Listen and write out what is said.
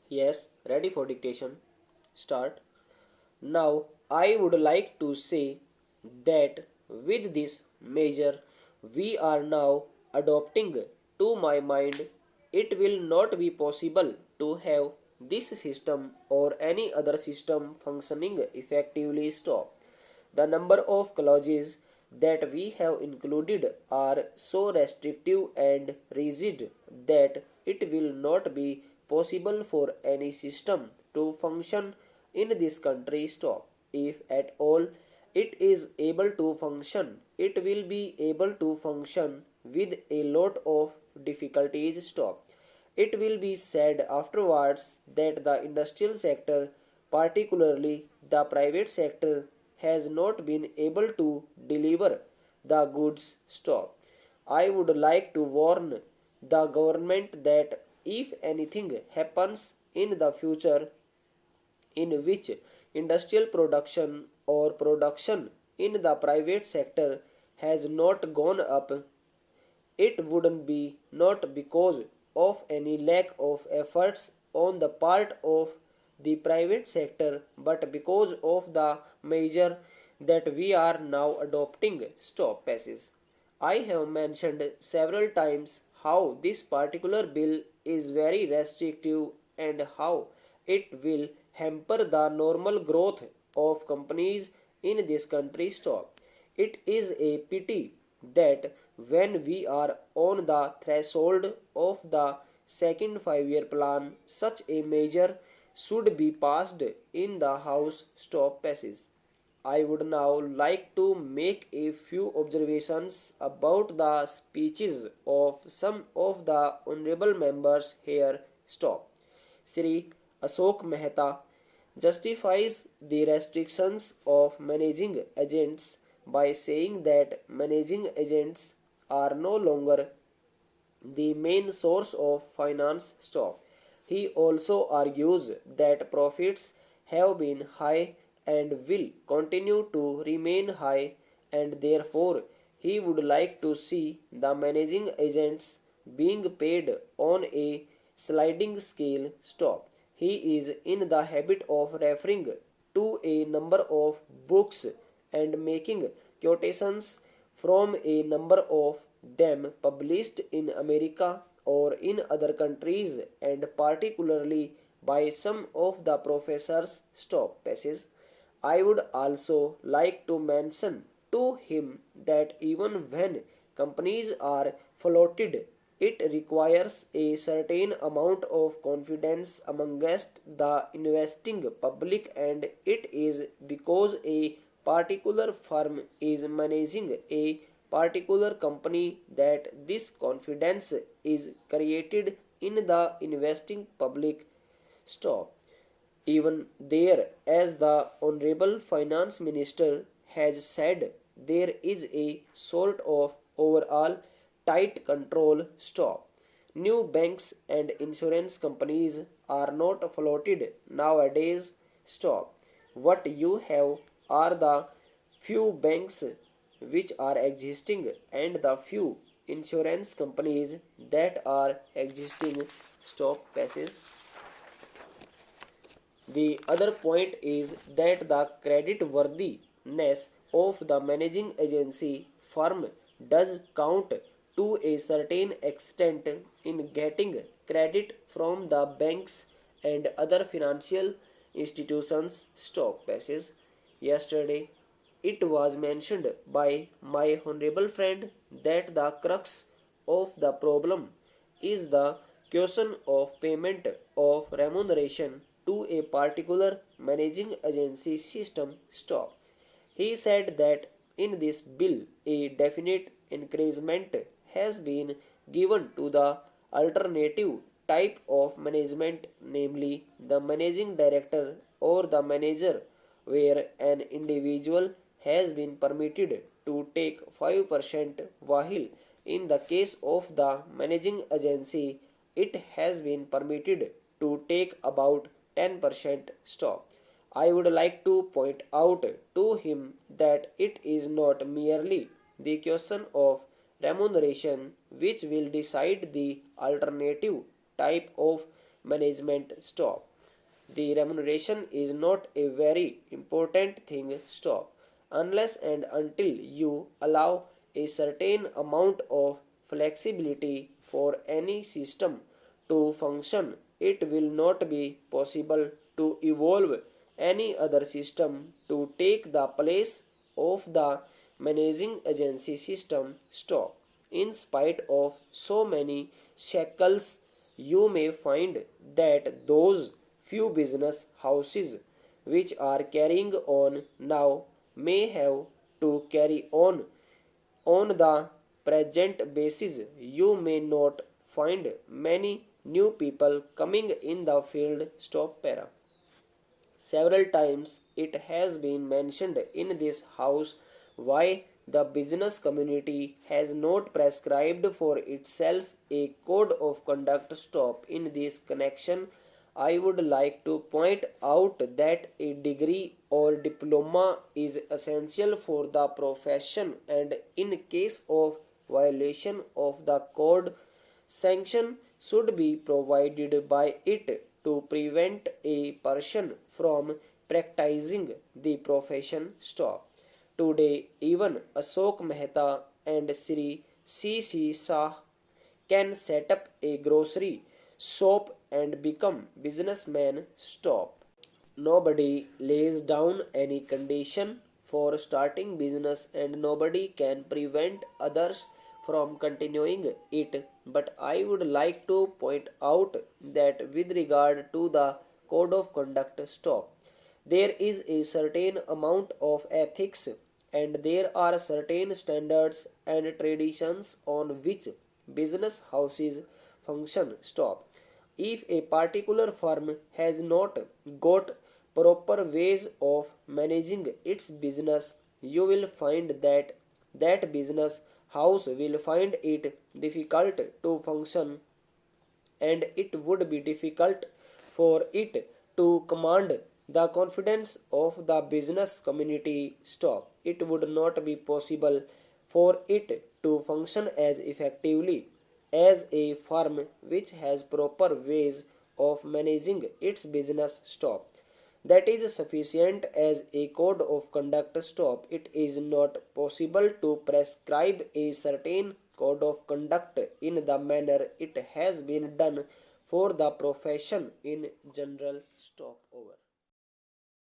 Yes, ready for dictation. Start. Now, I would like to say that with this measure we are now adopting, to my mind, it will not be possible to have this system or any other system functioning effectively stop. The number of clauses that we have included are so restrictive and rigid that it will not be possible for any system to function in this country stop. If at all it is able to function, it will be able to function with a lot of difficulties stop. It will be said afterwards that the industrial sector, particularly the private sector, has not been able to deliver the goods stop. I would like to warn the government that if anything happens in the future in which industrial production or production in the private sector has not gone up, it wouldn't be not because of any lack of efforts on the part of the private sector, but because of the measure that we are now adopting stop passes. I have mentioned several times how this particular bill is very restrictive and how it will hamper the normal growth of companies in this country stop. It is a pity that when we are on the threshold of the second 5 year plan, such a measure should be passed in the House stop passes. I would now like to make a few observations about the speeches of some of the honorable members here stop. Sri Ashok Mehta justifies the restrictions of managing agents by saying that managing agents are no longer the main source of finance stock. He also argues that profits have been high and will continue to remain high, and therefore he would like to see the managing agents being paid on a sliding scale stop. He is in the habit of referring to a number of books and making quotations from a number of them published in America or in other countries, and particularly by some of the professors' stop passes. I would also like to mention to him that even when companies are floated, it requires a certain amount of confidence amongst the investing public, and it is because a particular firm is managing a particular company that this confidence is created in the investing public stop. Even there, as the Honorable Finance Minister has said, there is a sort of overall tight control stop. New banks and insurance companies are not floated nowadays stop. What you have are the few banks which are existing and the few insurance companies that are existing stop passes. The other point is that the creditworthiness of the managing agency firm does count to a certain extent in getting credit from the banks and other financial institutions stock passes. Yesterday, it was mentioned by my honorable friend that the crux of the problem is the question of payment of remuneration to a particular managing agency system stop. He said that in this bill a definite encouragement has been given to the alternative type of management, namely the managing director or the manager, where an individual has been permitted to take 5%, while in the case of the managing agency it has been permitted to take about 10% stock. I would like to point out to him that it is not merely the question of remuneration which will decide the alternative type of management stop. The remuneration is not a very important thing stop unless and until you allow a certain amount of flexibility for any system to function. It will not be possible to evolve any other system to take the place of the managing agency system stop. In spite of so many shackles, you may find that those few business houses which are carrying on now may have to carry on the present basis. You may not find many new people coming in the field stop para. Several times it has been mentioned in this house why the business community has not prescribed for itself a code of conduct stop. In this connection, I would like to point out that a degree or diploma is essential for the profession, and in case of violation of the code, sanction should be provided by it to prevent a person from practicing the profession stop. Today, even Ashok Mehta and Sri C.C. Shah can set up a grocery shop and become businessmen stop. Nobody lays down any condition for starting business and nobody can prevent others from continuing it. But I would like to point out that with regard to the code of conduct stop, there is a certain amount of ethics and there are certain standards and traditions on which business houses function stop. If a particular firm has not got proper ways of managing its business, you will find that that business house will find it difficult to function, and it would be difficult for it to command the confidence of the business community stop. It would not be possible for it to function as effectively as a firm which has proper ways of managing its business stop. That is sufficient as a code of conduct stop. It is not possible to prescribe a certain code of conduct in the manner it has been done for the profession in general stop over.